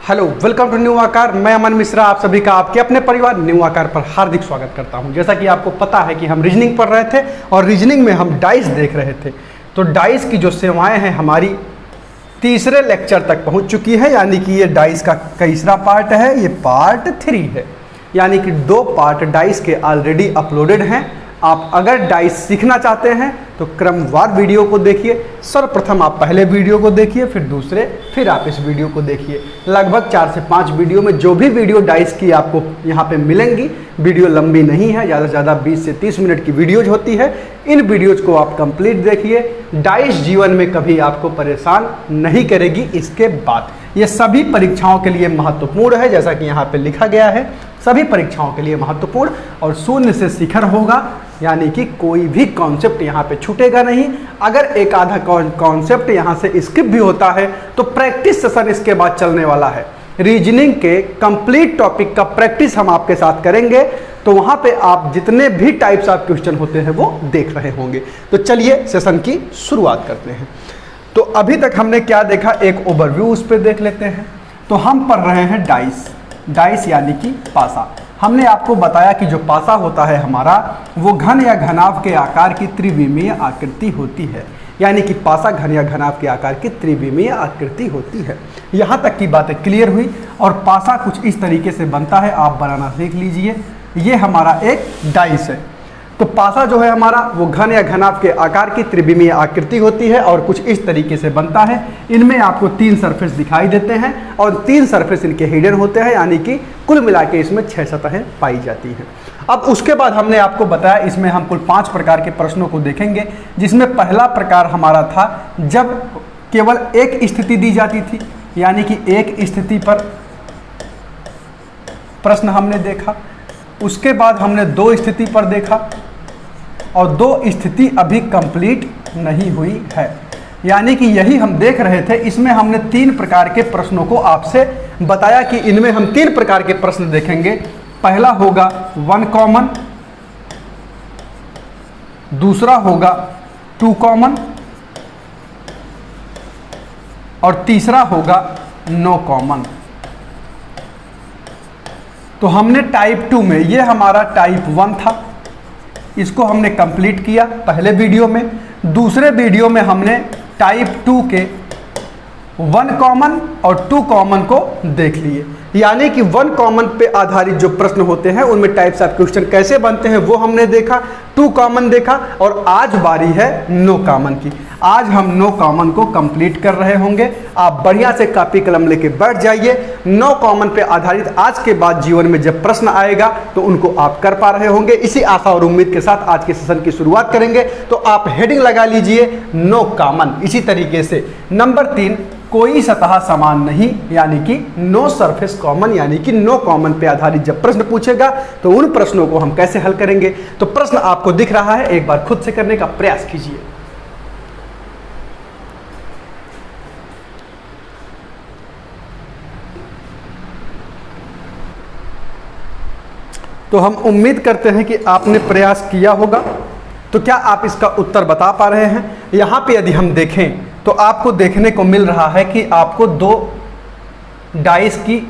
Hello, welcome to new आकार। मैं अमन मिश्रा आप सभी का आपके अपने परिवार न्यू आकार पर हार्दिक स्वागत करता हूं। जैसा कि आपको पता है कि हम रीजनिंग पढ़ रहे थे और रीजनिंग में हम डाइस देख रहे थे। तो डाइस की जो सेवाएं हैं हमारी तीसरे लेक्चर तक पहुंच चुकी है, यानी कि ये डाइस का तीसरा पार्ट है, ये पार्ट 3 है। यानी कि 2 पार्ट डाइस के ऑलरेडी अपलोडेड हैं। आप अगर डाइस सीखना चाहते हैं तो क्रमवार वीडियो को देखिए। सर्वप्रथम आप पहले वीडियो को देखिए, फिर दूसरे, फिर आप इस वीडियो को देखिए। लगभग 4 से 5 वीडियो में जो भी वीडियो डाइस की आपको यहाँ पे मिलेंगी, वीडियो लंबी नहीं है, ज़्यादा से ज़्यादा 20 से 30 मिनट की वीडियोज होती है। इन वीडियोज को आप कंप्लीट देखिए। डाइस जीवन में कभी आपको परेशान नहीं करेगी। इसके बाद ये सभी परीक्षाओं के लिए महत्वपूर्ण है, जैसा कि यहाँ पे लिखा गया है, सभी परीक्षाओं के लिए महत्वपूर्ण और शून्य से शिखर होगा। यानी कि कोई भी कॉन्सेप्ट यहाँ पे छूटेगा नहीं। अगर एक आधा कॉन्सेप्ट यहाँ से स्किप भी होता है तो प्रैक्टिस सेशन इसके बाद चलने वाला है। रीजनिंग के कंप्लीट टॉपिक का प्रैक्टिस हम आपके साथ करेंगे, तो वहाँ पे आप जितने भी टाइप्स ऑफ क्वेश्चन होते हैं वो देख रहे होंगे। तो चलिए सेशन की शुरुआत करते हैं। तो अभी तक हमने क्या देखा, एक ओवरव्यू उस पर देख लेते हैं। तो हम पढ़ रहे हैं डाइस यानी कि पासा। हमने आपको बताया कि जो पासा होता है हमारा, वो घन या घनाभ के आकार की त्रिविमीय आकृति होती है। यानी कि पासा घन या घनाभ के आकार की त्रिविमीय आकृति होती है। यहाँ तक की बातें क्लियर हुई। और पासा कुछ इस तरीके से बनता है, आप बनाना सीख लीजिए। ये हमारा एक डाइस है। तो पासा जो है हमारा, वो घन या घनाभ के आकार की त्रिविमीय आकृति होती है और कुछ इस तरीके से बनता है। इनमें आपको 3 सरफेस दिखाई देते हैं और 3 सरफेस इनके हिडन होते हैं, यानी कि कुल मिला के इसमें 6 सतहें पाई जाती हैं। अब उसके बाद हमने आपको बताया इसमें हम कुल 5 प्रकार के प्रश्नों को देखेंगे, जिसमें पहला प्रकार हमारा था जब केवल एक स्थिति दी जाती थी, यानी कि एक स्थिति पर प्रश्न हमने देखा। उसके बाद हमने 2 स्थिति पर देखा और 2 स्थिति अभी कंप्लीट नहीं हुई है। यानी कि यही हम देख रहे थे। इसमें हमने 3 प्रकार के प्रश्नों को आपसे बताया कि इनमें हम 3 प्रकार के प्रश्न देखेंगे। पहला होगा 1 कॉमन, दूसरा होगा 2 कॉमन और तीसरा होगा नो कॉमन। तो हमने टाइप 2 में, ये हमारा टाइप 1 था, इसको हमने कंप्लीट किया पहले वीडियो में। दूसरे वीडियो में हमने टाइप 2 के 1 कॉमन और 2 कॉमन को देख लिए। यानी कि 1 कॉमन पे आधारित जो प्रश्न होते हैं उनमें टाइप्स ऑफ क्वेश्चन कैसे बनते हैं वो हमने देखा। 2 कॉमन देखा और आज बारी है नो कॉमन की। आज हम नो कॉमन को कंप्लीट कर रहे होंगे। आप बढ़िया से कॉपी कलम लेके बैठ जाइए। नो कॉमन पे आधारित आज के बाद जीवन में जब प्रश्न आएगा तो उनको आप कर पा रहे होंगे। इसी आशा और उम्मीद के साथ आज के सेशन की शुरुआत करेंगे। तो आप हेडिंग लगा लीजिए नो कॉमन। इसी तरीके से नंबर 3, कोई सतह समान नहीं, यानी कि नो सरफेस कॉमन, यानी कि नो कॉमन पे आधारित जब प्रश्न पूछेगा तो उन प्रश्नों को हम कैसे हल करेंगे। तो प्रश्न आपको दिख रहा है, एक बार खुद से करने का प्रयास कीजिए। तो हम उम्मीद करते हैं कि आपने प्रयास किया होगा। तो क्या आप इसका उत्तर बता पा रहे हैं? यहाँ पे यदि हम देखें तो आपको देखने को मिल रहा है कि आपको 2 डाइस की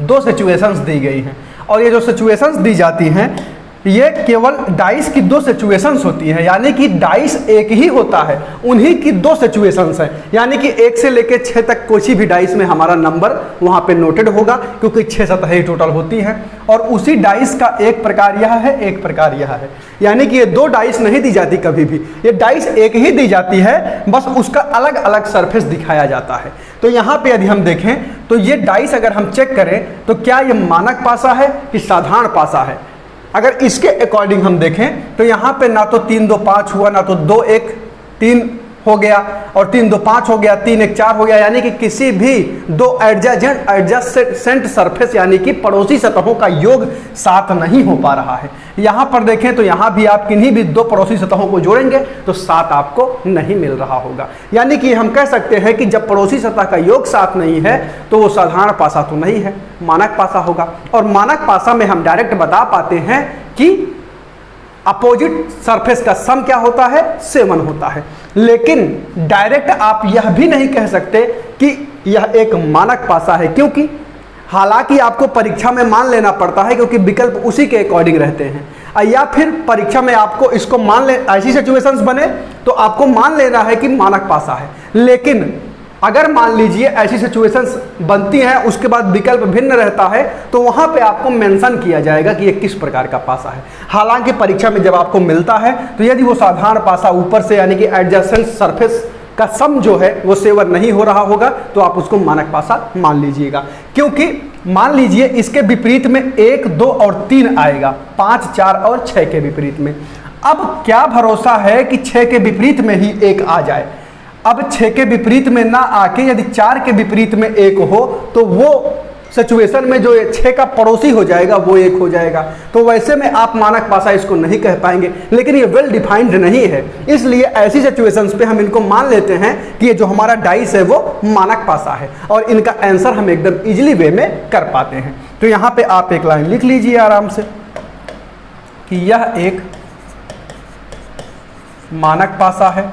2 सिचुएशंस दी गई हैं। और ये जो सिचुएशंस दी जाती हैं ये केवल डाइस की 2 सिचुएशंस होती हैं। यानी कि डाइस एक ही होता है, उन्हीं की 2 सिचुएशंस हैं। यानी कि 1 से लेकर 6 तक कोई भी डाइस में हमारा नंबर वहाँ पे नोटेड होगा, क्योंकि 6 सतहें टोटल होती हैं। और उसी डाइस का एक प्रकार यह है, एक प्रकार यह है। यानी कि ये 2 डाइस नहीं दी जाती कभी भी, ये डाइस एक ही दी जाती है, बस उसका अलग अलग सरफेस दिखाया जाता है। तो यहाँ पे यदि हम देखें तो ये डाइस अगर हम चेक करें तो क्या ये मानक पासा है कि साधारण पासा है। अगर इसके अकॉर्डिंग हम देखें तो यहाँ पे ना तो 3 2 5 हुआ, ना तो 2 1 3 हो गया और 3 2 5 हो गया, 3 1 4 हो गया। यानी कि किसी भी 2 एडजेसेंट सरफेस यानी कि पड़ोसी सतहों का योग 7 नहीं हो पा रहा है। यहाँ पर देखें तो यहाँ भी आप किन्हीं भी 2 पड़ोसी सतहों को जोड़ेंगे तो 7 आपको नहीं मिल रहा होगा। यानी कि हम कह सकते हैं कि जब पड़ोसी सतह का योग 7 नहीं है तो वो साधारण पासा तो नहीं है, मानक पासा होगा। और मानक पासा में हम डायरेक्ट बता पाते हैं कि अपोजिट सरफेस का सम क्या होता है, 7 होता है। लेकिन डायरेक्ट आप यह भी नहीं कह सकते कि यह एक मानक पासा है, क्योंकि हालांकि आपको परीक्षा में मान लेना पड़ता है क्योंकि विकल्प उसी के अकॉर्डिंग रहते हैं, या फिर परीक्षा में आपको इसको मान ले, ऐसी सिचुएशंस बने तो आपको मान लेना है कि मानक पासा है। लेकिन अगर मान लीजिए ऐसी सिचुएशंस बनती हैं उसके बाद विकल्प भिन्न रहता है तो वहां पे आपको मेंशन किया जाएगा कि ये किस प्रकार का पासा है। हालांकि परीक्षा में जब आपको मिलता है तो यदि वो साधारण पासा ऊपर से यानी कि एडजेसेंट सरफेस का सम जो है वो सेवर नहीं हो रहा होगा तो आप उसको मानक पासा मान लीजिएगा। क्योंकि मान लीजिए इसके विपरीत में 1, 2 और 3 आएगा, 5, 4 और 6 के विपरीत में। अब क्या भरोसा है कि 6 के विपरीत में ही 1 आ जाए। अब 6 के विपरीत में ना आके यदि 4 के विपरीत में 1 हो तो वो सिचुएशन में जो 6 का पड़ोसी हो जाएगा वो 1 हो जाएगा। तो वैसे में आप मानक पासा इसको नहीं कह पाएंगे, लेकिन ये वेल डिफाइंड नहीं है, इसलिए ऐसी सिचुएशंस पे हम इनको मान लेते हैं कि ये जो हमारा डाइस है वो मानक पासा है और इनका आंसर हम एकदम इजीली वे में कर पाते हैं। तो यहाँ पे आप एक लाइन लिख लीजिए आराम से कि यह एक मानक पासा है,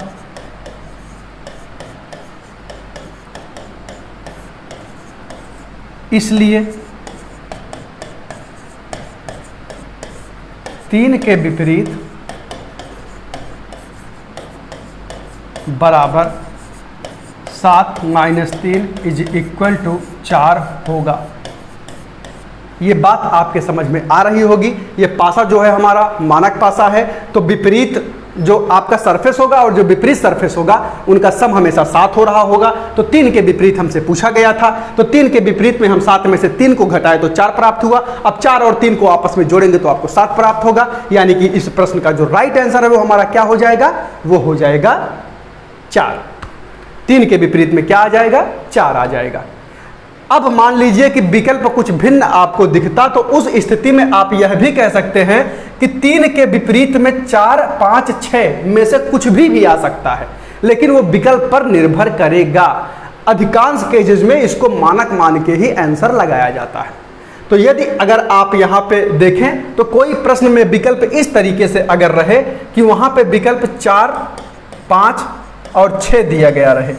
इसलिए 3 के विपरीत बराबर 7 - 3 = 4 होगा। ये बात आपके समझ में आ रही होगी। ये पासा जो है हमारा मानक पासा है, तो विपरीत जो आपका सरफेस होगा और जो विपरीत सरफेस होगा उनका सम हमेशा 7 हो रहा होगा। तो 3 के विपरीत हमसे पूछा गया था, तो 3 के विपरीत में हम 7 में से 3 को घटाए तो 4 प्राप्त हुआ। अब 4 और 3 को आपस में जोड़ेंगे तो आपको 7 प्राप्त होगा, यानी कि इस प्रश्न का जो राइट आंसर है वो हमारा क्या हो जाएगा, वो हो जाएगा 4। 3 के विपरीत में क्या आ जाएगा, 4 आ जाएगा। अब मान लीजिए कि विकल्प कुछ भिन्न आपको दिखता, तो उस स्थिति में आप यह भी कह सकते हैं कि 3 के विपरीत में 4, 5, 6 में से कुछ भी आ सकता है, लेकिन वो विकल्प पर निर्भर करेगा। अधिकांश केसेस में इसको मानक मान के ही आंसर लगाया जाता है। तो यदि अगर आप यहाँ पे देखें तो कोई प्रश्न में विकल्प इस तरीके से अगर रहे कि वहाँ पे विकल्प 4, 5 और 6 दिया गया रहे,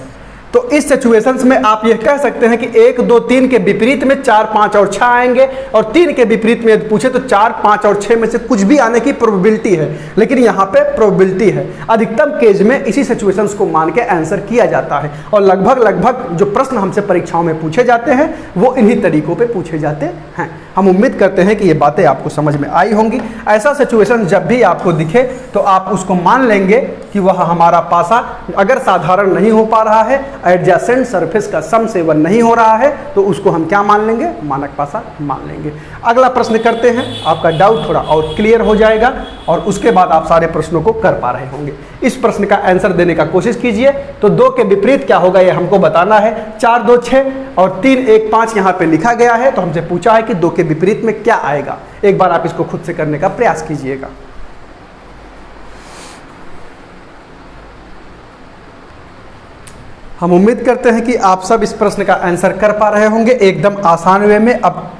तो इस सिचुएशंस में आप यह कह सकते हैं कि 1, 2, 3 के विपरीत में 4, 5 और 6 आएंगे, और 3 के विपरीत में यदि पूछे तो 4, 5 और 6 में से कुछ भी आने की प्रोबेबिलिटी है, लेकिन यहाँ पे प्रोबेबिलिटी है। अधिकतम केस में इसी सिचुएशंस को मान के आंसर किया जाता है, और लगभग जो प्रश्न हमसे परीक्षाओं में पूछे जाते हैं वो इन्हीं तरीकों पर पूछे जाते हैं। हम उम्मीद करते हैं कि ये बातें आपको समझ में आई होंगी। ऐसा सिचुएशन जब भी आपको दिखे तो आप उसको मान लेंगे कि वह हमारा पासा अगर साधारण नहीं हो पा रहा है, एडजेसेंट सरफेस का सम सेवर नहीं हो रहा है, तो उसको हम क्या मान लेंगे, मानक पासा मान लेंगे। अगला प्रश्न करते हैं, आपका डाउट थोड़ा और क्लियर हो जाएगा और उसके बाद आप सारे प्रश्नों को कर पा रहे होंगे। इस प्रश्न का आंसर देने का कोशिश कीजिए। तो 2 के विपरीत क्या होगा ये हमको बताना है। 4, 2, 6 और 3, 1, 5 यहाँ पे लिखा गया है, तो हमसे पूछा है कि 2 के विपरीत में क्या आएगा। एक बार आप इसको खुद से करने का प्रयास कीजिएगा। हम उम्मीद करते हैं कि आप सब इस प्रश्न का आंसर कर पा रहे होंगे एकदम आसान वे में। अब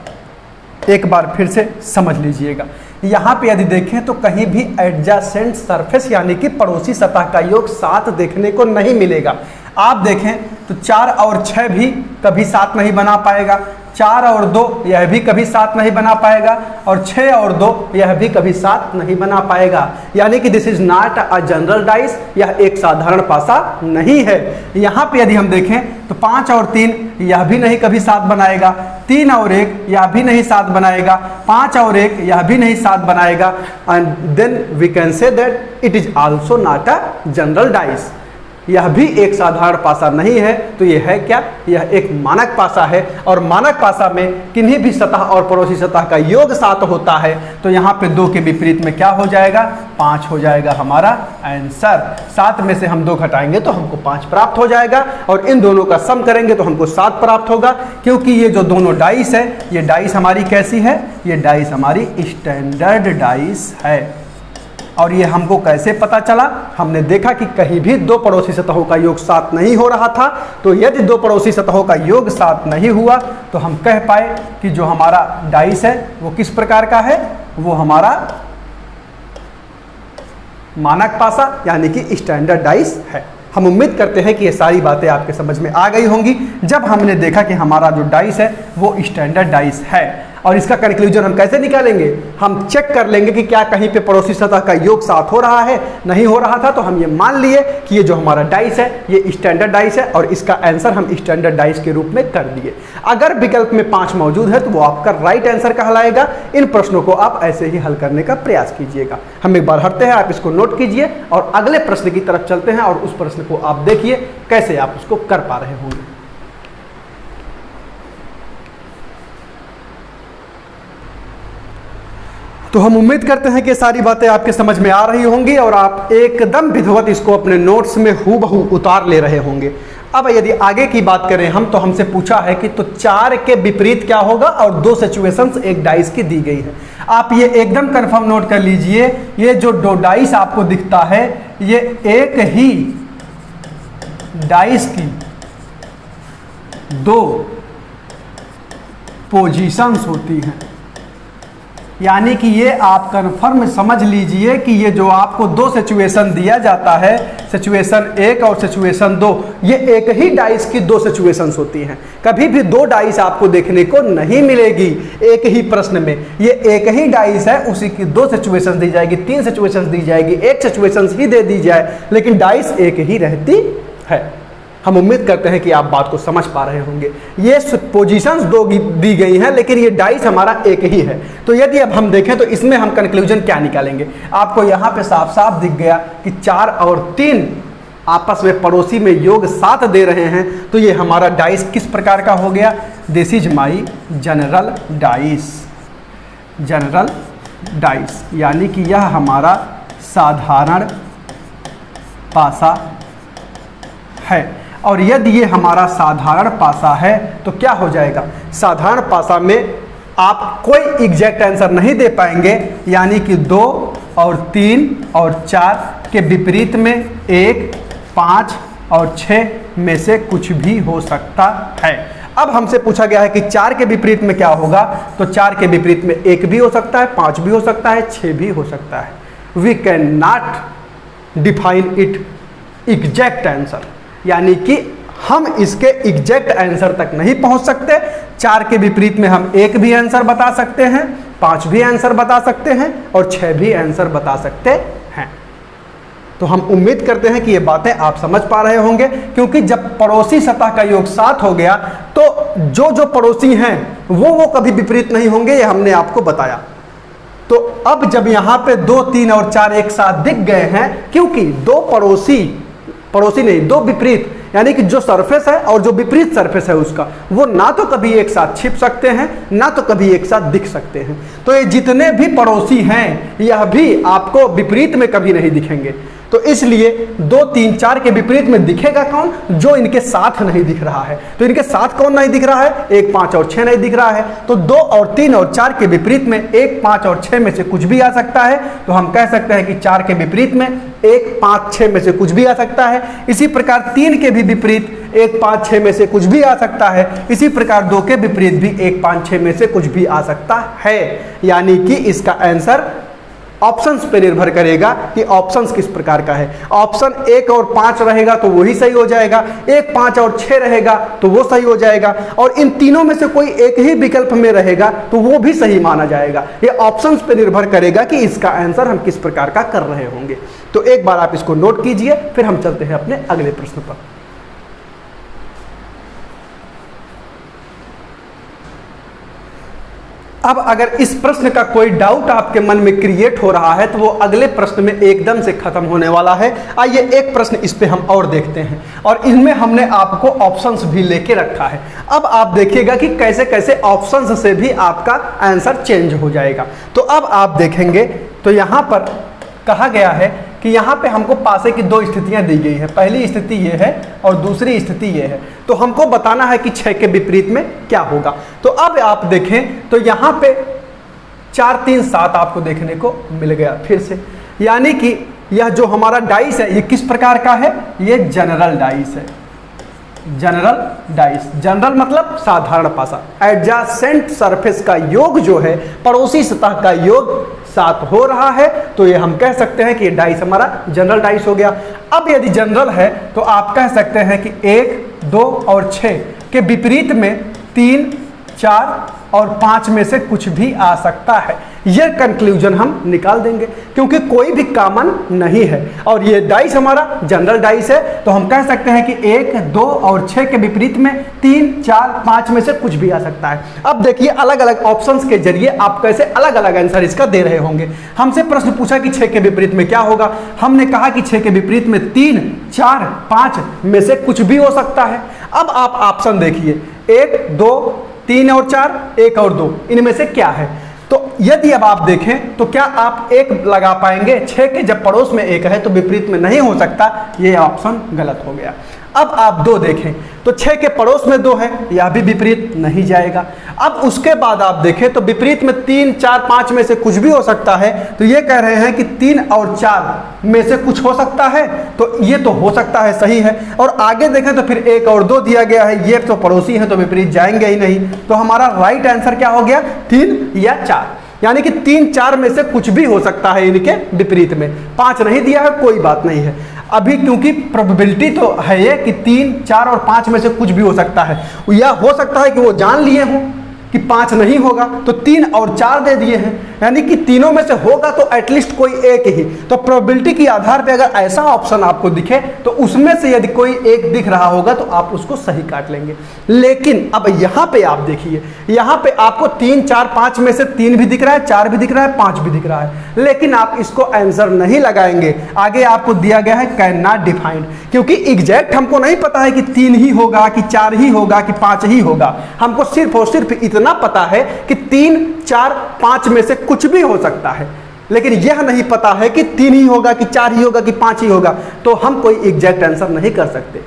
एक बार फिर से समझ लीजिएगा। यहाँ पे यदि देखें तो कहीं भी एडजेसेंट सरफेस यानी कि पड़ोसी सतह का योग 7 देखने को नहीं मिलेगा। आप देखें तो 4 और 6 भी कभी 7 नहीं बना पाएगा, 4 और 2 यह भी कभी 7 नहीं बना पाएगा, और 6 और 2 यह भी कभी 7 नहीं बना पाएगा। यानी कि this is not a general dice, यह एक साधारण पासा नहीं है। यहाँ पे यदि हम देखें तो 5 और 3 यह भी नहीं कभी 7 बनाएगा, 3 और 1 यह भी नहीं 7 बनाएगा, 5 और 1 यह भी नहीं 7 बनाएगा, and then we can say that it is also not a general dice. यह भी एक साधारण पासा नहीं है, तो यह है क्या, यह एक मानक पासा है। और मानक पासा में किन्हीं भी सतह और पड़ोसी सतह का योग 7 होता है, तो यहाँ पे 2 के विपरीत में क्या हो जाएगा, 5 हो जाएगा हमारा आंसर। 7 में से हम 2 घटाएंगे तो हमको 5 प्राप्त हो जाएगा, और इन दोनों का सम करेंगे तो हमको 7 प्राप्त होगा। क्योंकि ये जो दोनों डाइस है, ये डाइस हमारी कैसी है, ये डाइस हमारी स्टैंडर्ड डाइस है। और ये हमको कैसे पता चला, हमने देखा कि कहीं भी 2 पड़ोसी सतहों का योग 7 नहीं हो रहा था। तो यदि 2 पड़ोसी सतहों का योग 7 नहीं हुआ तो हम कह पाए कि जो हमारा डाइस है वो किस प्रकार का है, वो हमारा मानक पासा यानी कि स्टैंडर्ड डाइस है। हम उम्मीद करते हैं कि ये सारी बातें आपके समझ में आ गई होंगी जब हमने देखा कि हमारा जो डाइस है वो स्टैंडर्ड डाइस है। और इसका कंक्लूजन हम कैसे निकालेंगे, हम चेक कर लेंगे कि क्या कहीं पे पड़ोसी सतह का योग साथ हो रहा है, नहीं हो रहा था तो हम ये मान लिए कि ये जो हमारा डाइस है ये स्टैंडर्ड डाइस है और इसका आंसर हम स्टैंडर्ड डाइस के रूप में कर दिए। अगर विकल्प में 5 मौजूद है तो वो आपका राइट आंसर कहलाएगा। इन प्रश्नों को आप ऐसे ही हल करने का प्रयास कीजिएगा। हम एक बार हटते हैं, आप इसको नोट कीजिए और अगले प्रश्न की तरफ चलते हैं और उस प्रश्न को आप देखिए कैसे आप उसको कर पा रहे होंगे। तो हम उम्मीद करते हैं कि सारी बातें आपके समझ में आ रही होंगी और आप एकदम विधिवत इसको अपने नोट्स में हूबहू उतार ले रहे होंगे। अब यदि आगे की बात करें हम, तो हमसे पूछा है कि तो 4 के विपरीत क्या होगा और 2 सिचुएशंस एक डाइस की दी गई है। आप ये एकदम कंफर्म नोट कर लीजिए, ये जो 2 डाइस आपको दिखता है ये एक ही डाइस की 2 पोजीशंस होती हैं। यानी कि ये आप कन्फर्म समझ लीजिए कि ये जो आपको 2 सिचुएशन दिया जाता है, सिचुएशन 1 और सिचुएशन 2, ये एक ही डाइस की 2 सिचुएशंस होती हैं। कभी भी 2 डाइस आपको देखने को नहीं मिलेगी एक ही प्रश्न में। ये एक ही डाइस है, उसी की 2 सिचुएशन दी जाएगी, 3 सिचुएशन दी जाएगी, 1 सिचुएशन ही दे दी जाए, लेकिन डाइस एक ही रहती है। हम उम्मीद करते हैं कि आप बात को समझ पा रहे होंगे। ये पोजीशंस 2 दी गई हैं लेकिन ये डाइस हमारा एक ही है। तो यदि अब हम देखें तो इसमें हम कंक्लूजन क्या निकालेंगे, आपको यहाँ पे साफ साफ दिख गया कि 4 और 3 आपस में पड़ोसी में योग साथ दे रहे हैं। तो ये हमारा डाइस किस प्रकार का हो गया, this is my general dice. General dice यानी कि यह हमारा साधारण पासा है। और यदि ये हमारा साधारण पासा है तो क्या हो जाएगा, साधारण पासा में आप कोई एग्जैक्ट आंसर नहीं दे पाएंगे, यानी कि 2 और 3 और 4 के विपरीत में 1, 5 और 6 में से कुछ भी हो सकता है। अब हमसे पूछा गया है कि 4 के विपरीत में क्या होगा, तो 4 के विपरीत में 1 भी हो सकता है, 5 भी हो सकता है, 6 भी हो सकता है। We can not define it exact answer, यानी कि हम इसके एग्जैक्ट आंसर तक नहीं पहुंच सकते। 4 के विपरीत में हम 1 भी आंसर बता सकते हैं, 5 भी आंसर बता सकते हैं और 6 भी आंसर बता सकते हैं। तो हम उम्मीद करते हैं कि ये बातें आप समझ पा रहे होंगे, क्योंकि जब पड़ोसी सतह का योग 7 हो गया तो जो पड़ोसी हैं वो कभी विपरीत नहीं होंगे, ये हमने आपको बताया। तो अब जब यहाँ पे 2, 3 और 4 एक साथ दिख गए हैं, क्योंकि 2 पड़ोसी नहीं, 2 विपरीत, यानी कि जो सरफेस है और जो विपरीत सरफेस है उसका, वो ना तो कभी एक साथ छिप सकते हैं ना तो कभी एक साथ दिख सकते हैं। तो ये जितने भी पड़ोसी हैं यह भी आपको विपरीत में कभी नहीं दिखेंगे। तो इसलिए 2, 3, 4 के विपरीत में दिखेगा कौन, जो इनके साथ नहीं दिख रहा है। तो इनके साथ कौन नहीं दिख रहा है, 1, 5 और 6 नहीं दिख रहा है। तो 2 और 3 और 4 के विपरीत में 1, 5 और 6 में से कुछ भी आ सकता है। तो हम कह सकते हैं कि 4 के विपरीत में 1, 5, 6 में से कुछ भी आ सकता है। इसी प्रकार 3 के भी विपरीत 1, 5, 6 में से कुछ भी आ सकता है। इसी प्रकार 2 के विपरीत भी 1, 5, 6 में से कुछ भी आ सकता है। यानी कि इसका आंसर ऑप्शंस पे निर्भर करेगा कि ऑप्शंस किस प्रकार का है। ऑप्शन 1 और 5 रहेगा तो वही सही हो जाएगा, 1, 5 और 6 रहेगा तो वो सही हो जाएगा, और इन तीनों में से कोई एक ही विकल्प में रहेगा तो वो भी सही माना जाएगा। ये ऑप्शंस पे निर्भर करेगा कि इसका आंसर हम किस प्रकार का कर रहे होंगे। तो एक बार आप इसको नोट कीजिए, फिर हम चलते हैं अपने अगले प्रश्न पर। अब अगर इस प्रश्न का कोई डाउट आपके मन में क्रिएट हो रहा है तो वो अगले प्रश्न में एकदम से खत्म होने वाला है। आइए एक प्रश्न इस पे हम और देखते हैं, और इनमें हमने आपको ऑप्शंस भी लेके रखा है। अब आप देखिएगा कि कैसे कैसे ऑप्शंस से भी आपका आंसर चेंज हो जाएगा। तो अब आप देखेंगे तो यहाँ पर कहा गया है कि यहाँ पे हमको पासे की 2 स्थितियाँ दी गई है। पहली स्थिति ये है और दूसरी स्थिति ये है। तो हमको बताना है कि 6 के विपरीत में क्या होगा। तो अब आप देखें तो यहाँ पे 4, 3, 7 आपको देखने को मिल गया फिर से, यानी कि यह जो हमारा डाइस है ये किस प्रकार का है, ये जनरल डाइस है। General dice. जनरल मतलब साधारण पासा। एडजासेंट सरफेस का योग जो है, पड़ोसी सतह का योग 7 हो रहा है, तो ये हम कह सकते हैं कि ये डाइस हमारा जनरल डाइस हो गया। अब यदि जनरल है तो आप कह सकते हैं कि 1, 2 और 6 के विपरीत में 3, 4 और 5 में से कुछ भी आ सकता है। यह कंक्लूजन हम निकाल देंगे क्योंकि कोई भी कॉमन नहीं है और ये डाइस हमारा जनरल डाइस है, तो हम कह सकते हैं कि 1, 2 और 6 के विपरीत में 3, 4, 5 में से कुछ भी आ सकता है। अब देखिए अलग अलग ऑप्शंस के जरिए आप कैसे अलग अलग आंसर इसका दे रहे होंगे। हमसे प्रश्न पूछा कि 6 के विपरीत में क्या होगा, हमने कहा कि 6 के विपरीत में 3, 4, 5 में से कुछ भी हो सकता है। अब आप ऑप्शन देखिए 1, 2, 3 और 4, 1 और 2, इनमें से क्या है। तो यदि अब आप देखें तो क्या आप 1 लगा पाएंगे। 6 के जब पड़ोस में 1 है तो विपरीत में नहीं हो सकता, ये ऑप्शन गलत हो गया। अब आप 2 देखें तो 6 के पड़ोस में 2 है, यह भी विपरीत नहीं जाएगा। अब उसके बाद आप देखें तो विपरीत में 3, 4, 5 में से कुछ भी हो सकता है, तो ये कह रहे हैं कि 3 और 4 में से कुछ हो सकता है, तो ये तो हो सकता है, सही है। और आगे देखें तो फिर 1 और 2 दिया गया है, ये तो पड़ोसी है तो विपरीत जाएंगे ही नहीं, तो हमारा राइट आंसर क्या हो गया 3 या 4, यानी कि 3, 4 में से कुछ भी हो सकता है इनके विपरीत में। 5 नहीं दिया है, कोई बात नहीं है। अभी क्योंकि प्रोबेबिलिटी तो है ये कि 3, 4 और 5 में से कुछ भी हो सकता है, या हो सकता है कि वो जान लिए हों कि 5 नहीं होगा तो 3 और 4 दे दिए हैं, यानी कि तीनों में से होगा तो एटलीस्ट कोई एक ही। तो प्रोबेबिलिटी के आधार पे अगर ऐसा ऑप्शन आपको दिखे तो उसमें से यदि कोई एक दिख रहा होगा तो आप उसको सही काट लेंगे। लेकिन अब यहाँ पे आप देखिए, यहाँ पे आपको 3, 4, 5 में से 3 भी दिख रहा है, 4 भी दिख रहा है, 5 भी दिख रहा है, लेकिन आप इसको आंसर नहीं लगाएंगे। आगे आपको दिया गया है कैन नॉट डिफाइंड, क्योंकि एग्जैक्ट हमको नहीं पता है कि 3 ही होगा कि 4 ही होगा कि 5 ही होगा। हमको सिर्फ और सिर्फ इतना पता है कि 3, 4, 5 में से कुछ भी हो सकता है, लेकिन यह नहीं पता है कि 3 ही होगा कि 4 ही होगा कि 5 ही होगा, तो हम कोई एग्जैक्ट आंसर नहीं कर सकते।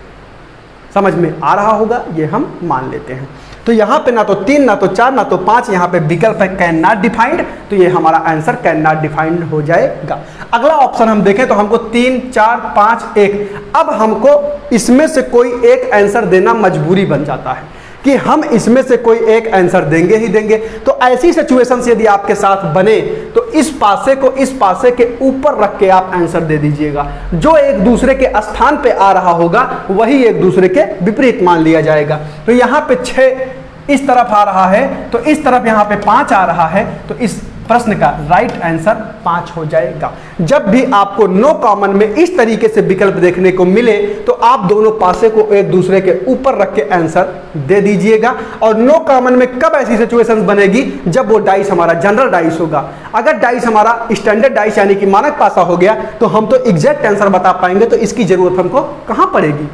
समझ में आ रहा होगा, ये हम मान लेते हैं। तो यहाँ पे ना तो 3, ना तो 4, ना तो 5, यहाँ पे विकल्प है कैन नॉट डिफाइंड, तो ये हमारा आंसर कैन नॉट डिफाइंड हो जाएगा। अगला ऑप्शन हम देखें तो हमको 3, 4, 5, 1, अब हमको इसमें से कोई एक आंसर देना मजबूरी बन जाता है कि हम इसमें से कोई एक आंसर देंगे ही देंगे। तो ऐसी सिचुएशन यदि आपके साथ बने तो इस पासे को इस पासे के ऊपर रख के आप आंसर दे दीजिएगा। जो एक दूसरे के स्थान पे आ रहा होगा वही एक दूसरे के विपरीत मान लिया जाएगा। तो यहाँ पे 6 इस तरफ आ रहा है, तो इस तरफ यहाँ पे 5 आ रहा है, तो इस प्रश्न का राइट आंसर 5 हो जाएगा। जब भी आपको नो कॉमन में इस तरीके से विकल्प देखने को मिले तो आप दोनों पासे को एक दूसरे के ऊपर रख के आंसर दे दीजिएगा। और नो कॉमन में कब ऐसी सिचुएशंस बनेगी, जब वो डाइस हमारा जनरल डाइस होगा। अगर डाइस हमारा स्टैंडर्ड डाइस यानी कि मानक पासा हो गया तो हम तो एग्जैक्ट आंसर बता पाएंगे, तो इसकी जरूरत हमको कहाँ पड़ेगी।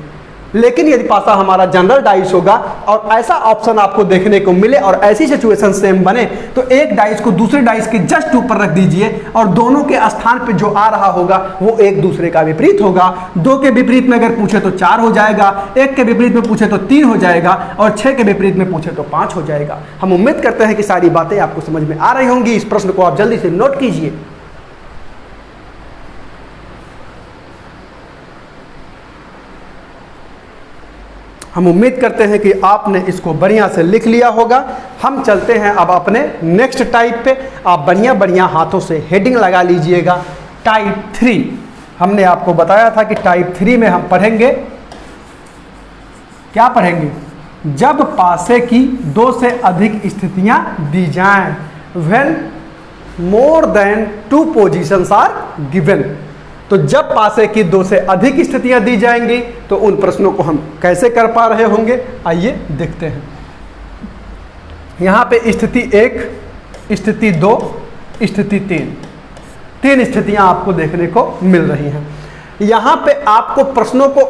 लेकिन यदि पासा हमारा जनरल डाइस होगा और ऐसा ऑप्शन आपको देखने को मिले और ऐसी सिचुएशन सेम बने, तो एक डाइस को दूसरे डाइस के जस्ट ऊपर रख दीजिए और दोनों के स्थान पे जो आ रहा होगा वो एक दूसरे का विपरीत होगा। 2 के विपरीत में अगर पूछे तो 4 हो जाएगा, 1 के विपरीत में पूछे तो 3 हो जाएगा और 6 के विपरीत में पूछे तो 5 हो जाएगा। हम उम्मीद करते हैं कि सारी बातें आपको समझ में आ रही होंगी। इस प्रश्न को आप जल्दी से नोट कीजिए। हम उम्मीद करते हैं कि आपने इसको बढ़िया से लिख लिया होगा। हम चलते हैं अब अपने नेक्स्ट टाइप पे। आप बढ़िया बढ़िया हाथों से हेडिंग लगा लीजिएगा। टाइप 3 हमने आपको बताया था कि टाइप 3 में हम पढ़ेंगे, क्या पढ़ेंगे, जब पासे की 2 से अधिक स्थितियां दी जाएं, when more than 2 positions are given. तो जब पासे की 2 से अधिक स्थितियां दी जाएंगी तो उन प्रश्नों को हम कैसे कर पा रहे होंगे, आइए देखते हैं। यहाँ पे स्थिति 1, स्थिति 2, स्थिति 3 स्थितियां आपको देखने को मिल रही हैं। यहाँ पे आपको प्रश्नों को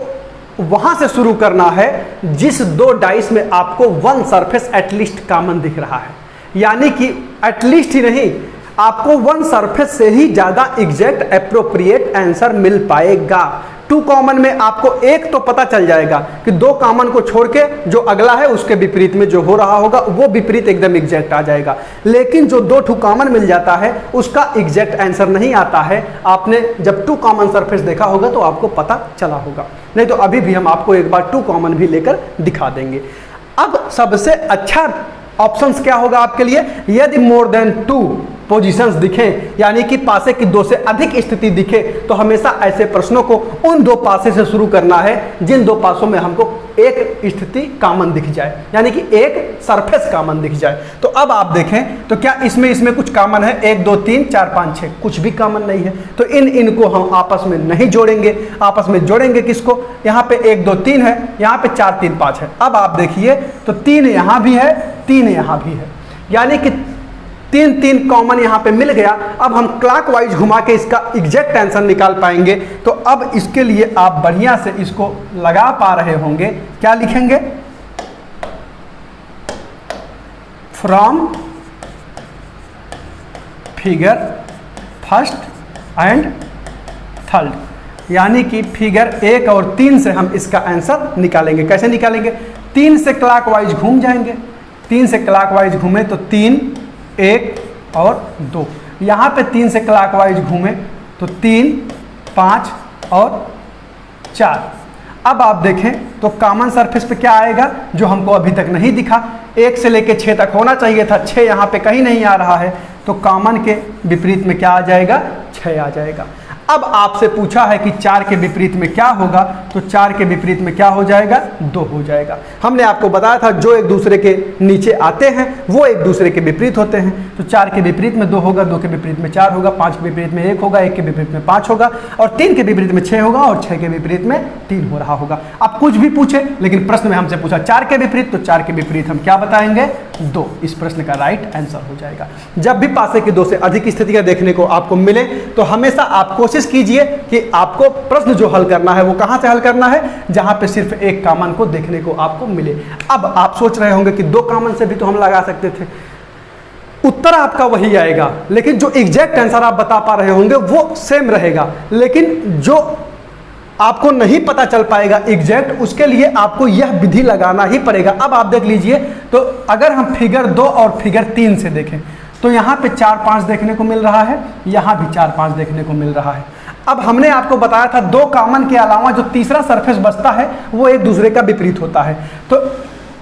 वहां से शुरू करना है जिस 2 डाइस में आपको 1 सरफेस एटलीस्ट कॉमन दिख रहा है, यानी कि एटलीस्ट ही नहीं, आपको 1 सरफेस से ही ज्यादा एग्जैक्ट एप्रोप्रिएट आंसर मिल पाएगा। टू कॉमन में आपको एक तो पता चल जाएगा कि दो कॉमन को छोड़ के जो अगला है उसके विपरीत में जो हो रहा होगा वो विपरीत एकदम एग्जैक्ट आ जाएगा। लेकिन जो दो टू कॉमन मिल जाता है उसका एग्जैक्ट आंसर नहीं आता है। आपने जब टू कॉमन सरफेस देखा होगा तो आपको पता चला होगा, नहीं तो अभी भी हम आपको एक बार टू कॉमन भी लेकर दिखा देंगे। अब सबसे अच्छा ऑप्शंस क्या होगा आपके लिए, यदि मोर देन टू पोजीशंस दिखें, यानी कि पासे की दो से अधिक स्थिति दिखे, तो हमेशा ऐसे प्रश्नों को उन दो पासे से शुरू करना है जिन दो पासों में हमको एक स्थिति कॉमन दिख जाए, यानी कि एक सरफेस कॉमन दिख जाए। तो अब आप देखें तो क्या इसमें कुछ कॉमन है, 1 2 3 4 5 6, कुछ भी कॉमन नहीं है। तो इनको हम आपस में नहीं जोड़ेंगे, आपस में जोड़ेंगे किसको, यहाँ पे 1 2 3 है, यहाँ पे 4 3 5 है। अब आप देखिए तो 3 यहाँ भी है, 3 यहाँ भी है, यानी कि 3 कॉमन यहाँ पे मिल गया। अब हम क्लॉकवाइज घुमा के इसका एग्जैक्ट आंसर निकाल पाएंगे। तो अब इसके लिए आप बढ़िया से इसको लगा पा रहे होंगे, क्या लिखेंगे, from figure first and third, यानी कि फिगर 1 और 3 से हम इसका आंसर निकालेंगे। कैसे निकालेंगे, 3 से क्लॉकवाइज घूम जाएंगे, 3 से क्लॉकवाइज घूमे तो 3 1 और 2, यहाँ पे 3 से क्लॉकवाइज घूमे तो 3 5 और 4। अब आप देखें तो कॉमन सरफेस पे क्या आएगा जो हमको अभी तक नहीं दिखा, 1 से लेके 6 तक होना चाहिए था, 6 यहाँ पे कहीं नहीं आ रहा है, तो कॉमन के विपरीत में क्या आ जाएगा, 6 आ जाएगा। अब आपसे पूछा है कि 4 के विपरीत में क्या होगा, तो 4 के विपरीत में क्या हो जाएगा, 2 हो जाएगा। हमने आपको बताया था जो एक दूसरे के नीचे आते हैं वो एक दूसरे के विपरीत होते हैं। तो 4 के विपरीत में 2 होगा, 2 के विपरीत में 4 होगा, 5 के विपरीत में 1 होगा, 1 के विपरीत में 5 होगा, और 3 के विपरीत में 6 होगा, और 6 के विपरीत में 3 हो रहा होगा। आप कुछ भी पूछे, लेकिन प्रश्न में हमसे पूछा 4 के विपरीत, तो 4 के विपरीत हम क्या बताएंगे, 2। इस प्रश्न का राइट आंसर हो जाएगा। जब भी पासे की 2 से अधिक स्थितियां देखने को आपको मिले तो हमेशा आप कोशिश कीजिए कि आपको प्रश्न जो हल करना है वो कहां से हल करना है, जहां पे सिर्फ एक कॉमन को देखने को आपको मिले। अब आप सोच रहे होंगे कि 2 कॉमन से भी तो हम लगा सकते थे, उत्तर आपका वही आएगा, लेकिन जो एग्जैक्ट आंसर आप बता पा रहे होंगे वो सेम रहेगा, लेकिन जो आपको नहीं पता चल पाएगा एग्जैक्ट, उसके लिए आपको यह विधि लगाना ही पड़ेगा। अब आप देख लीजिए, तो अगर हम फिगर 2 और फिगर 3 से देखें तो यहाँ पे 4 5 देखने को मिल रहा है, यहाँ भी 4 5 देखने को मिल रहा है। अब हमने आपको बताया था 2 कॉमन के अलावा जो तीसरा सरफेस बचता है वो एक दूसरे का विपरीत होता है। तो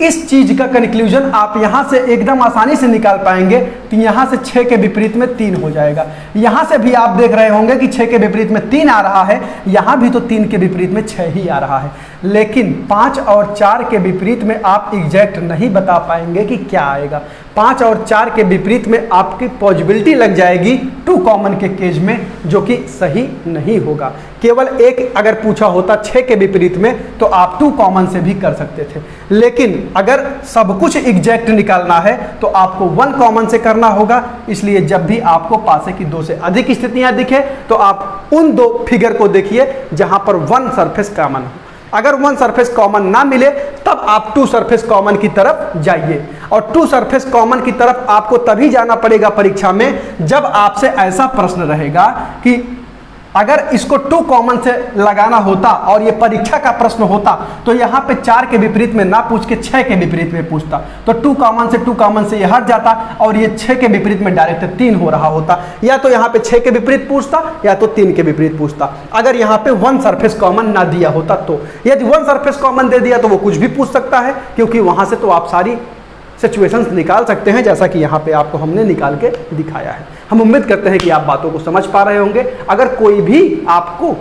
इस चीज का कंक्लूजन आप यहां से एकदम आसानी से निकाल पाएंगे। तो यहां से 6 के विपरीत में 3 हो जाएगा, यहां से भी आप देख रहे होंगे कि 6 के विपरीत में 3 आ रहा है, यहां भी तो 3 के विपरीत में 6 ही आ रहा है, लेकिन 5 और 4 के विपरीत में आप एग्जैक्ट नहीं बता पाएंगे कि क्या आएगा। 5 और 4 के विपरीत में आपकी पॉसिबिलिटी लग जाएगी 2 कॉमन के केज में, जो कि सही नहीं होगा। केवल एक अगर पूछा होता 6 के विपरीत में तो आप 2 कॉमन से भी कर सकते थे, लेकिन अगर सब कुछ एग्जैक्ट निकालना है तो आपको 1 कॉमन से करना होगा। इसलिए जब भी आपको पासे की 2 से अधिक स्थितियां दिखे तो आप उन 2 फिगर को देखिए जहां पर 1 सरफेस कॉमन हो। अगर 1 सरफेस कॉमन ना मिले तब आप 2 सरफेस कॉमन की तरफ जाइए, और 2 सरफेस कॉमन की तरफ आपको तभी जाना पड़ेगा परीक्षा में जब आपसे ऐसा प्रश्न रहेगा कि अगर इसको 2 कॉमन से लगाना होता और ये परीक्षा का प्रश्न होता तो यहाँ पे 4 के विपरीत में ना पूछ के 6 के विपरीत में पूछता, तो 2 कॉमन से ये हट जाता और ये 6 के विपरीत में डायरेक्ट 3 हो रहा होता, या तो यहाँ पे 6 के विपरीत पूछता या तो 3 के विपरीत पूछता। अगर यहाँ पे 1 सरफेस कॉमन ना दिया होता, तो यदि 1 सरफेस कॉमन दे दिया तो वो कुछ भी पूछ सकता है, क्योंकि वहाँ से तो आप सारी सिचुएशंस निकाल सकते हैं, जैसा कि यहाँ पे आपको हमने निकाल के दिखाया है। हम उम्मीद करते हैं कि आप बातों को समझ पा रहे होंगे। अगर कोई भी आपको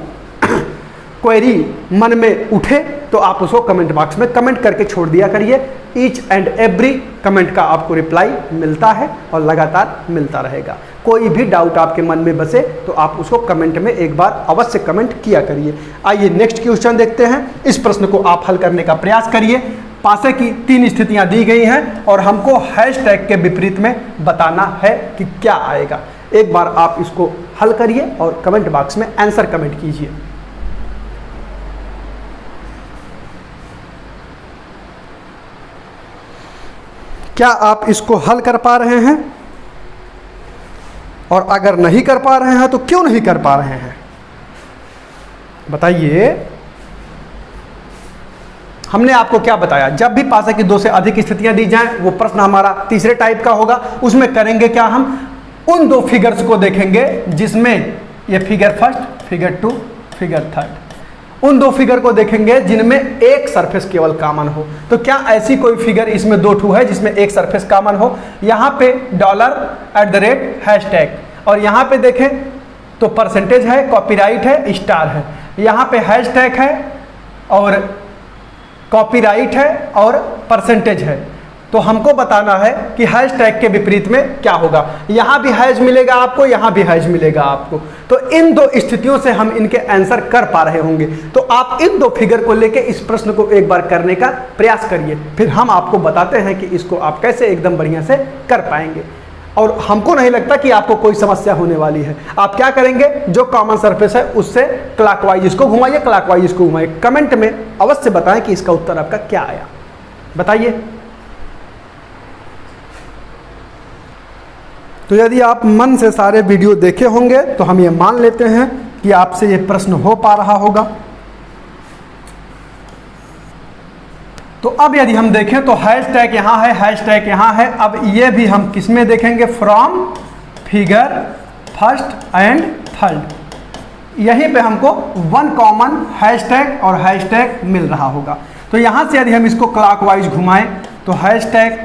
क्वेरी मन में उठे तो आप उसको कमेंट बॉक्स में कमेंट करके छोड़ दिया करिए। ईच एंड एवरी कमेंट का आपको रिप्लाई मिलता है और लगातार मिलता रहेगा। कोई भी डाउट आपके मन में बसे तो आप उसको कमेंट में एक बार अवश्य कमेंट किया करिए। आइए नेक्स्ट क्वेश्चन देखते हैं। इस प्रश्न को आप हल करने का प्रयास करिए। पासे की 3 स्थितियां दी गई हैं और हमको हैशटैग के विपरीत में बताना है कि क्या आएगा। एक बार आप इसको हल करिए और कमेंट बॉक्स में आंसर कमेंट कीजिए। क्या आप इसको हल कर पा रहे हैं? और अगर नहीं कर पा रहे हैं तो क्यों नहीं कर पा रहे हैं? बताइए, हमने आपको क्या बताया, जब भी पासे की 2 से अधिक स्थितियां दी जाएं, वो प्रश्न हमारा तीसरे टाइप का होगा। उसमें करेंगे क्या, हम उन 2 फिगर्स को देखेंगे जिसमें ये figure first, figure 2, figure third, उन 2 फिगर को देखेंगे जिनमें एक सरफेस केवल कॉमन हो। तो क्या ऐसी कोई फिगर इसमें 2 ठू है जिसमें एक सरफेस कॉमन हो? यहाँ पे $@ हैशटैग, और यहाँ पे देखें तो परसेंटेज है, कॉपीराइट है, स्टार है। यहाँ पे हैशटैग है और कॉपीराइट है और परसेंटेज है। तो हमको बताना है कि हैशटैग के विपरीत में क्या होगा। यहाँ भी हैश मिलेगा आपको, यहाँ भी हैश मिलेगा आपको। तो इन 2 स्थितियों से हम इनके आंसर कर पा रहे होंगे। तो आप इन 2 फिगर को लेके इस प्रश्न को एक बार करने का प्रयास करिए, फिर हम आपको बताते हैं कि इसको आप कैसे एकदम बढ़िया से कर पाएंगे। और हमको नहीं लगता कि आपको कोई समस्या होने वाली है। आप क्या करेंगे, जो कॉमन सरफेस है उससे क्लॉकवाइज इसको घुमाइए, क्लॉकवाइज इसको घुमाइए। कमेंट में अवश्य बताएं कि इसका उत्तर आपका क्या आया, बताइए। तो यदि आप मन से सारे वीडियो देखे होंगे तो हम ये मान लेते हैं कि आपसे ये प्रश्न हो पा रहा होगा। तो अब यदि हम देखें तो हैशटैग यहाँ है, हैशटैग यहाँ है। अब ये भी हम किस में देखेंगे, from figure first and third. यहीं पे हमको 1 कॉमन हैशटैग और हैशटैग मिल रहा होगा। तो यहाँ से यदि हम इसको क्लॉकवाइज घुमाएं तो हैशटैग,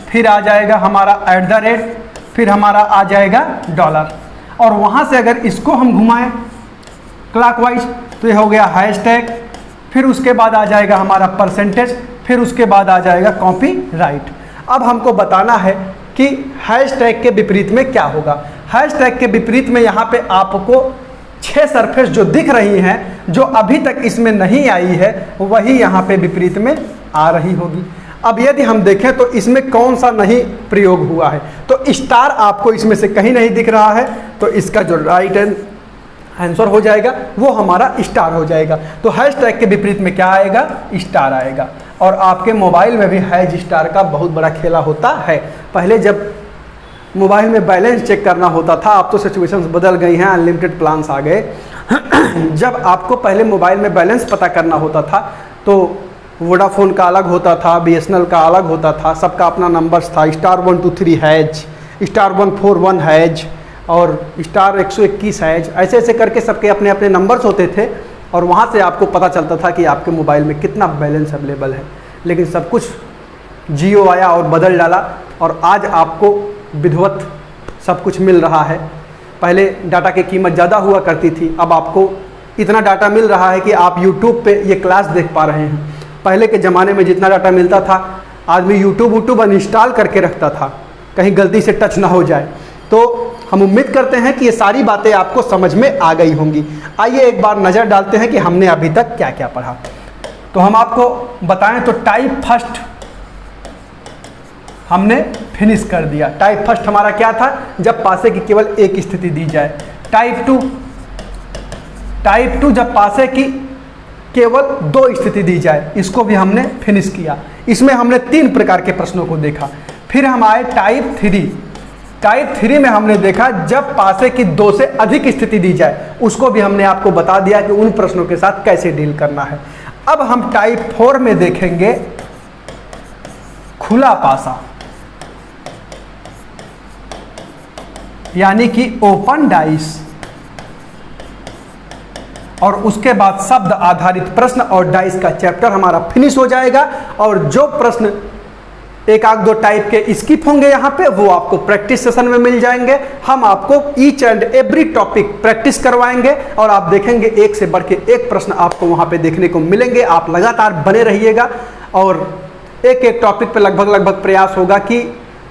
फिर आ जाएगा हमारा @, फिर हमारा आ जाएगा $। और वहाँ से अगर इसको हम घुमाएं क्लॉकवाइज तो ये हो गया हैशटैग, फिर उसके बाद आ जाएगा हमारा परसेंटेज, फिर उसके बाद आ जाएगा कॉपीराइट। अब हमको बताना है कि हैशटैग के विपरीत में क्या होगा। हैशटैग के विपरीत में यहाँ पे आपको 6 सरफेस जो दिख रही हैं, जो अभी तक इसमें नहीं आई है, वही यहाँ पे विपरीत में आ रही होगी। अब यदि हम देखें तो इसमें कौन सा नहीं प्रयोग हुआ है, तो स्टार आपको इसमें से कहीं नहीं दिख रहा है, तो इसका जो राइट आंसर हो जाएगा वो हमारा स्टार हो जाएगा। तो हैशटैग के विपरीत में क्या आएगा, स्टार आएगा। और आपके मोबाइल में भी हैश स्टार का बहुत बड़ा खेला होता है। पहले जब मोबाइल में बैलेंस चेक करना होता था, अब तो सिचुएशंस बदल गई हैं, अनलिमिटेड प्लान्स आ गए। जब आपको पहले मोबाइल में बैलेंस पता करना होता था तो वोडाफोन का अलग होता था, BSNL का अलग होता था, सबका अपना नंबर्स था। *123 हैज, *141 हैज और *121 हैज, ऐसे ऐसे करके सबके अपने अपने नंबर्स होते थे। और वहाँ से आपको पता चलता था कि आपके मोबाइल में कितना बैलेंस अवेलेबल है। लेकिन सब कुछ जियो आया और बदल डाला, और आज आपको विधिवत सब कुछ मिल रहा है। पहले डाटा की कीमत ज़्यादा हुआ करती थी, अब आपको इतना डाटा मिल रहा है कि आप यूट्यूब पे ये क्लास देख पा रहे हैं। पहले के ज़माने में जितना डाटा मिलता था, आदमी यूट्यूब अनइंस्टॉल करके रखता था, कहीं गलती से टच ना हो जाए। तो हम उम्मीद करते हैं कि ये सारी बातें आपको समझ में आ गई होंगी। आइए एक बार नज़र डालते हैं कि हमने अभी तक क्या क्या पढ़ा। तो हम आपको बताएं तो टाइप फर्स्ट हमने फिनिश कर दिया। टाइप फर्स्ट हमारा क्या था, जब पासे की केवल एक स्थिति दी जाए। टाइप टू जब पासे की केवल 2 स्थिति दी जाए, इसको भी हमने फिनिश किया। इसमें हमने 3 प्रकार के प्रश्नों को देखा। फिर हम आए टाइप 3। टाइप 3 में हमने देखा जब पासे की 2 से अधिक स्थिति दी जाए, उसको भी हमने आपको बता दिया कि उन प्रश्नों के साथ कैसे डील करना है। अब हम टाइप 4 में देखेंगे खुला पासा, यानी कि ओपन डाइस। और उसके बाद शब्द आधारित प्रश्न और डाइस का चैप्टर हमारा फिनिश हो जाएगा। और जो प्रश्न 1-2 टाइप के स्किप होंगे यहाँ पे, वो आपको प्रैक्टिस सेशन में मिल जाएंगे। हम आपको each and every topic practice करवाएंगे और आप देखेंगे एक से बढ़ के एक प्रश्न आपको वहाँ पे देखने को मिलेंगे। आप लगातार बने रहिएगा और एक टॉपिक पे लगभग प्रयास होगा कि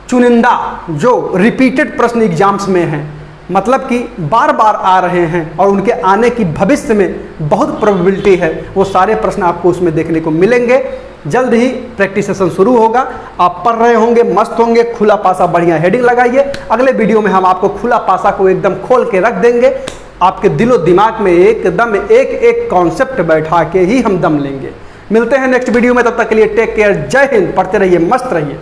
चुनिंदा जो रिपीटेड प्रश्न एग्जाम्स में हैं, मतलब कि बार बार आ रहे हैं और उनके आने की भविष्य में बहुत प्रोबेबिलिटी है, वो सारे प्रश्न आपको उसमें देखने को मिलेंगे। जल्द ही प्रैक्टिस सेशन शुरू होगा, आप पढ़ रहे होंगे, मस्त होंगे। खुला पासा बढ़िया हेडिंग लगाइए। अगले वीडियो में हम आपको खुला पासा को एकदम खोल के रख देंगे। आपके दिलो दिमाग में एकदम एक कॉन्सेप्ट बैठा के ही हम दम लेंगे। मिलते हैं नेक्स्ट वीडियो में, तब तक के लिए टेक केयर, जय हिंद। पढ़ते रहिए, मस्त रहिए।